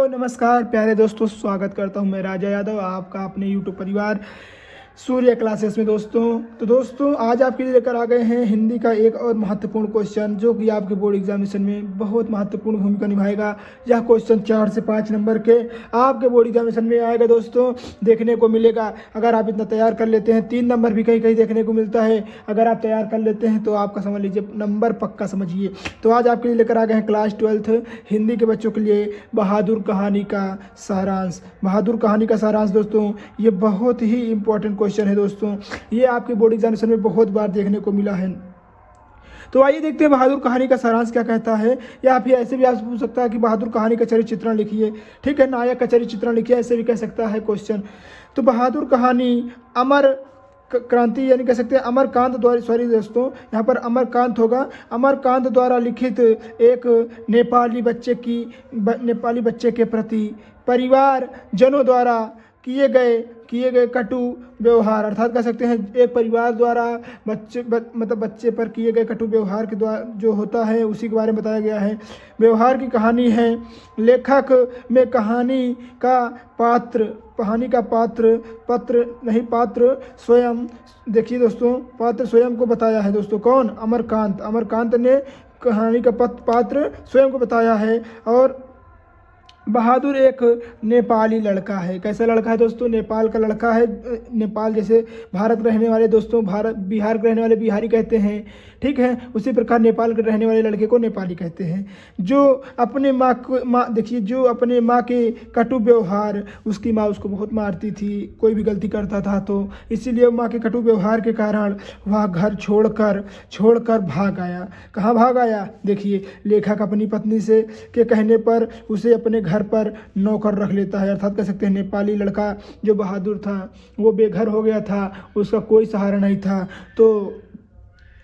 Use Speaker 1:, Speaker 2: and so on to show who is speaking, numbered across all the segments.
Speaker 1: नमस्कार प्यारे दोस्तों, स्वागत करता हूं मैं राजा यादव आपका अपने यूट्यूब परिवार सूर्य क्लासेस में। दोस्तों आज आपके लिए लेकर आ गए हैं हिंदी का एक और महत्वपूर्ण क्वेश्चन जो कि आपके बोर्ड एग्जामिनेशन में बहुत महत्वपूर्ण भूमिका निभाएगा। यह क्वेश्चन 4 से 5 नंबर के आपके बोर्ड एग्जामिनेशन में आएगा दोस्तों, देखने को मिलेगा। अगर आप इतना तैयार कर लेते हैं, 3 नंबर भी कहीं कहीं देखने को मिलता है। अगर आप तैयार कर लेते हैं तो आपका समझ लीजिए नंबर पक्का समझिए। तो आज आपके लिए लेकर आ गए हैं क्लास 12 हिंदी के बच्चों के लिए बहादुर कहानी का सारांश। बहादुर कहानी का सारांश दोस्तों ये बहुत ही इंपॉर्टेंट क्वेश्चन है दोस्तों, ये आपके बोर्ड एग्जामिनेशन में बहुत बार देखने को मिला है। तो आइए देखते हैं बहादुर कहानी का सारांश क्या कहता है। या फिर ऐसे भी आप पूछ सकता है कि बहादुर कहानी का चरित्र चित्रण लिखिए, ठीक है, नायक का चरित्र चित्रण लिखिए, ऐसे भी कह सकता है क्वेश्चन। तो बहादुर कहानी अमर क्रांति यानी कह सकते हैं अमरकांत द्वारा, सॉरी दोस्तों यहाँ पर अमरकांत होगा, अमरकांत द्वारा लिखित एक नेपाली बच्चे के प्रति परिवार जनों द्वारा किए गए कटु व्यवहार, अर्थात कह सकते हैं एक परिवार द्वारा बच्चे पर किए गए कटु व्यवहार के द्वारा जो होता है उसी के बारे में बताया गया है। व्यवहार की कहानी है। लेखक में कहानी का पात्र स्वयं, देखिए दोस्तों पात्र स्वयं को बताया है दोस्तों, कौन? अमरकांत ने कहानी का पात्र स्वयं को बताया है। और बहादुर एक नेपाली लड़का है। कैसा लड़का है दोस्तों? नेपाल का लड़का है। नेपाल जैसे भारत रहने वाले दोस्तों बिहार के रहने वाले बिहारी कहते हैं, ठीक है, उसी प्रकार नेपाल के रहने वाले लड़के को नेपाली कहते हैं। जो अपने जो अपने माँ के कटु व्यवहार, उसकी माँ उसको बहुत मारती थी कोई भी गलती करता था, तो इसीलिए माँ के कटु व्यवहार के कारण वह घर छोड़कर भाग आया। कहाँ भाग आया? देखिए लेखक अपनी पत्नी से के कहने पर उसे अपने घर पर नौकर रख लेता है, अर्थात कह सकते हैं नेपाली लड़का जो बहादुर था वो बेघर हो गया था, उसका कोई सहारा नहीं था। तो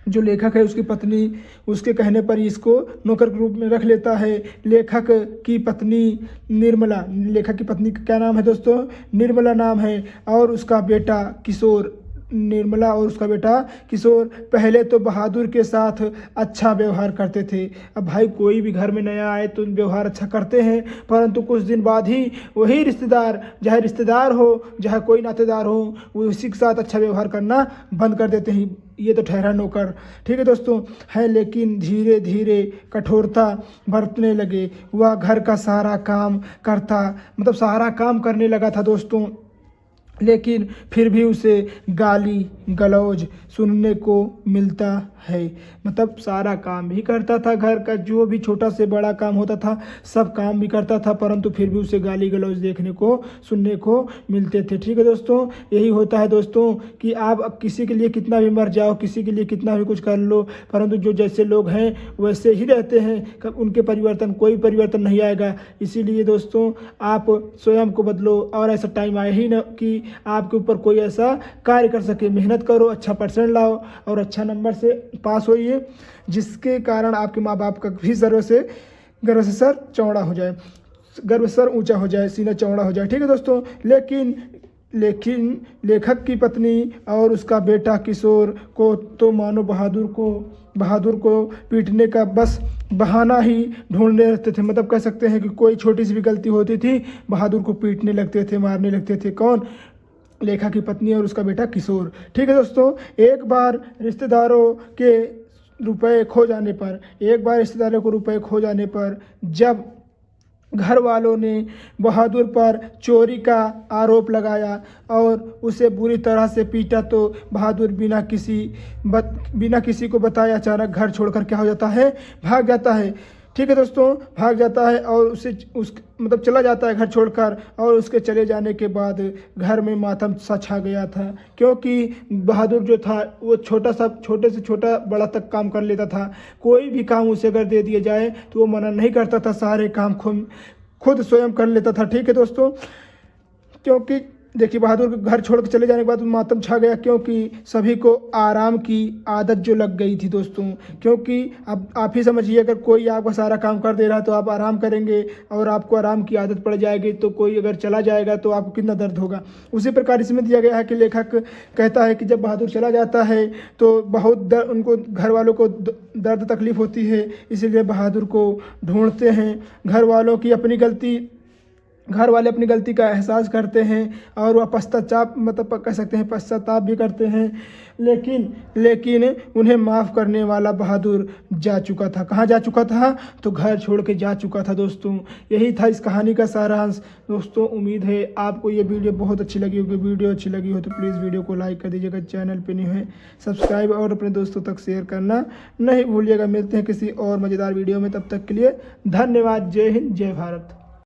Speaker 1: जो लेखक है उसकी पत्नी उसके कहने पर इसको नौकर के रूप में रख लेता है। लेखक की पत्नी का क्या नाम है दोस्तों? निर्मला नाम है। और उसका बेटा किशोर पहले तो बहादुर के साथ अच्छा व्यवहार करते थे। अब भाई कोई भी घर में नया आए तो व्यवहार अच्छा करते हैं, परंतु कुछ दिन बाद ही वही रिश्तेदार, चाहे रिश्तेदार हो चाहे कोई नातेदार हो, वो उसी के साथ अच्छा व्यवहार करना बंद कर देते हैं। ये तो ठहरा नौकर, ठीक है दोस्तों है। लेकिन धीरे धीरे कठोरता बरतने लगे। वह घर का सारा काम करने लगा था दोस्तों, लेकिन फिर भी उसे गाली गलौज सुनने को मिलता है। मतलब सारा काम भी करता था, घर का जो भी छोटा से बड़ा काम होता था सब काम भी करता था, परंतु फिर भी उसे गाली गलौज सुनने को मिलते थे। ठीक है दोस्तों, यही होता है दोस्तों कि आप किसी के लिए कितना भी मर जाओ, किसी के लिए कितना भी कुछ कर लो, परंतु जो जैसे लोग हैं वैसे ही रहते हैं, उनके कोई परिवर्तन नहीं आएगा। इसीलिए दोस्तों आप स्वयं को बदलो, और ऐसा टाइम आए ही न कि आपके ऊपर कोई ऐसा कार्य कर सके। मेहनत करो, अच्छा परसेंट लाओ और अच्छा नंबर से पास होइए, जिसके कारण आपके माँ बाप का भी गर्व से सर चौड़ा हो जाए, गर्व से सर ऊंचा हो जाए, सीना चौड़ा हो जाए। ठीक है दोस्तों, लेकिन लेखक की पत्नी और उसका बेटा किशोर को तो मानो बहादुर को पीटने का बस बहाना ही ढूंढने लगते थे। मतलब कह सकते हैं कि कोई छोटी सी भी गलती होती थी बहादुर को पीटने लगते थे, मारने लगते थे। कौन? लेखक की पत्नी और उसका बेटा किशोर। ठीक है दोस्तों, एक बार रिश्तेदारों को रुपए खो जाने पर जब घर वालों ने बहादुर पर चोरी का आरोप लगाया और उसे बुरी तरह से पीटा, तो बहादुर बिना किसी को बताए अचानक घर छोड़कर क्या हो जाता है? भाग जाता है। ठीक है दोस्तों, भाग जाता है और चला जाता है घर छोड़कर। और उसके चले जाने के बाद घर में मातम सा छा गया था, क्योंकि बहादुर जो था वो छोटे से छोटा बड़ा तक काम कर लेता था। कोई भी काम उसे अगर दे दिया जाए तो वो मना नहीं करता था, सारे काम खुद स्वयं कर लेता था। ठीक है दोस्तों, क्योंकि देखिए बहादुर के घर छोड़ के चले जाने के बाद मातम छा गया, क्योंकि सभी को आराम की आदत जो लग गई थी दोस्तों। क्योंकि अब आप ही समझिए, अगर कोई आपका सारा काम कर दे रहा है तो आप आराम करेंगे, और आपको आराम की आदत पड़ जाएगी, तो कोई अगर चला जाएगा तो आपको कितना दर्द होगा। उसी प्रकार इसमें दिया गया है कि लेखक कहता है कि जब बहादुर चला जाता है तो बहुत उनको घर वालों को दर्द तकलीफ होती है, इसीलिए बहादुर को ढूंढते हैं। घर वालों की अपनी गलती घर वाले अपनी गलती का एहसास करते हैं और वह पश्चाताप मतलब कह सकते हैं पश्चाताप भी करते हैं, लेकिन उन्हें माफ़ करने वाला बहादुर जा चुका था। कहाँ जा चुका था? तो घर छोड़ के जा चुका था दोस्तों। यही था इस कहानी का सारांश दोस्तों। उम्मीद है आपको ये वीडियो बहुत अच्छी लगी होगी। वीडियो अच्छी लगी हो तो प्लीज़ वीडियो को लाइक कर दीजिएगा, चैनल पे नहीं है सब्सक्राइब और अपने दोस्तों तक शेयर करना नहीं भूलिएगा। मिलते हैं किसी और मज़ेदार वीडियो में, तब तक के लिए धन्यवाद। जय हिंद, जय भारत।